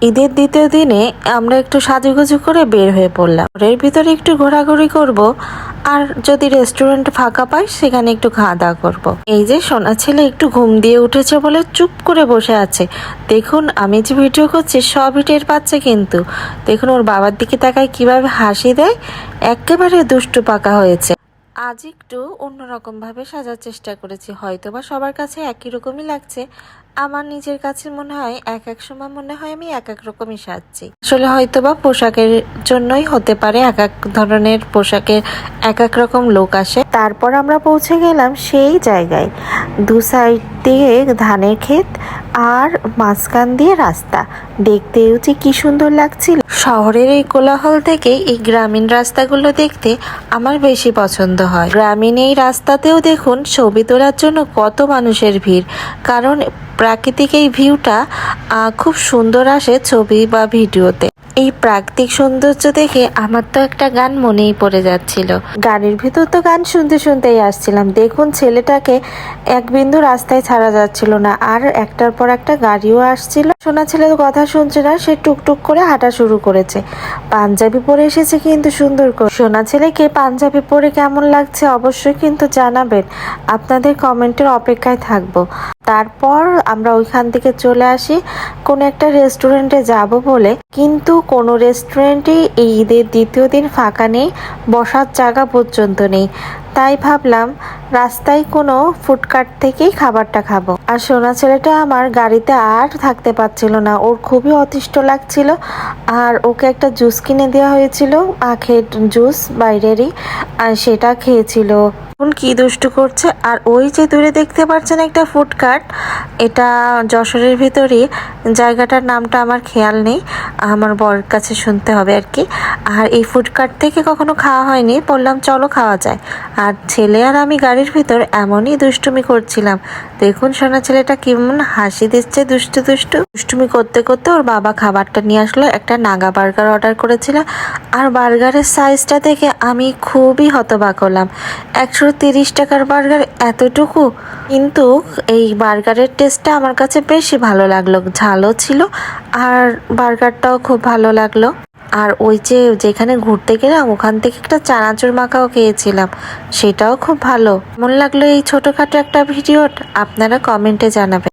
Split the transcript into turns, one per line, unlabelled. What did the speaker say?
ঈদের দ্বিতীয় দিনে আমরা একটু সাজুগুজু করে বের হয়ে পড়লাম। এর ভিতরে একটু ঘোরাঘুরি করব, আর যদি রেস্টুরেন্ট ফাঁকা পাই সেখানে একটু খাওয়া দাওয়া করবো। এই যে সোনা ছেলে একটু ঘুম দিয়ে উঠেছে বলে চুপ করে বসে আছে। দেখুন আমি যে ভিডিও করছি সবই টের পাচ্ছে, কিন্তু দেখুন ওর বাবার দিকে তাকায় কিভাবে হাসি দেয়, একেবারে দুষ্টু পাকা হয়েছে। আজ একটু অন্যরকম ভাবে সাজার চেষ্টা করেছি, হয়তোবা সবার কাছে একই রকমই লাগছে, আমার নিজের কাছে মনে হয় এক এক সময় মনে হয় আমি এক এক রকমই সাজছি। আসলে হয়তোবা পোশাকের জন্যই হতে পারে, এক এক ধরনের পোশাকের এক এক রকম লোক আসে। তারপর আমরা পৌঁছে গেলাম সেই জায়গায়, দু সাইড দিয়ে ধানের ক্ষেত আর মাঝখান দিয়ে রাস্তা, দেখতেও যে কি সুন্দর লাগছিল। শহরের এই কোলাহল থেকে এই গ্রামীণ রাস্তাগুলো দেখতে আমার বেশি পছন্দ হয়। গ্রামীণ এই রাস্তাতেও দেখুন ছবি তোলার জন্য কত মানুষের ভিড়, কারণ প্রাকৃতিক এই ভিউটা খুব সুন্দর আসে ছবি বা ভিডিওতে। এই প্রাকৃতিক সৌন্দর্য দেখে আমার তো একটা গান মনেই পড়ে যাচ্ছিল। গাড়ির ভিতর তো গান শুনতে শুনতেই আসছিলাম। দেখুন ছেলেটাকে এক বিন্দু রাস্তায় ছাড়া যাচ্ছিল না, আর একটার পর একটা গাড়িও আসছিল। সোনা ছেলে কথা শুনছে না, সে টুকটুক করে হাঁটা শুরু করেছে। পাঞ্জাবি পরে এসেছে কিন্তু সুন্দর করে। সোনা ছেলেকে পাঞ্জাবি পরে কেমন লাগছে অবশ্যই কিন্তু জানাবেন, আপনাদের কমেন্টের অপেক্ষায় থাকবো। তারপর আমরা ওইখান থেকে চলে আসি কোনো একটা রেস্টুরেন্টে যাব বলে, কিন্তু কোনো রেস্টুরেন্টে এই ঈদের দ্বিতীয় দিন ফাঁকা নেই, বসার জায়গা পর্যন্ত নেই। তাই ভাবলাম রাস্তায় কোনো ফুডকার্ট থেকেই খাবারটা খাবো। আর সোনা ছেলেটা আমার গাড়িতে আর থাকতে পারছিল না, ওর খুবই অতিষ্ঠ লাগছিল, আর ওকে একটা জুস কিনে দেওয়া হয়েছিল, আখের জুস বাইরেরই, আর সেটা খেয়েছিল। এখন কি দুষ্টু করছে। আর ওই যে দূরে দেখতে পাচ্ছেন একটা ফুডকার্ট, এটা যশোরের ভিতরে, জায়গাটার নামটা আমার খেয়াল নেই, আমার বরের কাছে শুনতে হবে আর কি। আর এই ফুডকার্ট থেকে কখনো খাওয়া হয়নি, বললাম চলো খাওয়া যায়। আর ছেলে আর আমি গাড়ির ভিতর এমনই দুষ্টুমি করছিলাম। দেখুন সোনা ছেলেটা কেমন হাসি দিচ্ছে, দুষ্টু দুষ্টু দুষ্টুমি করতে করতে ওর বাবা খাবারটা নিয়ে আসলো। একটা নাগা বার্গার অর্ডার করেছিল, আর বার্গারের সাইজটা দেখে আমি খুবই হতবাক হলাম। 130 টাকার বার্গার এতটুকু, কিন্তু এই বার্গারের টেস্টটা আমার কাছে বেশি ভালো লাগলো, ঝালও ছিল আর বার্গারটাও খুব ভালো লাগলো। আর ওই যে যেখানে ঘুরতে গেলাম ওখান থেকে একটা চানাচুর মাখাও খেয়েছিলাম, সেটাও খুব ভালো। মন লাগলো এই ছোটখাটো একটা ভিডিও, আপনারা কমেন্টে জানাবেন।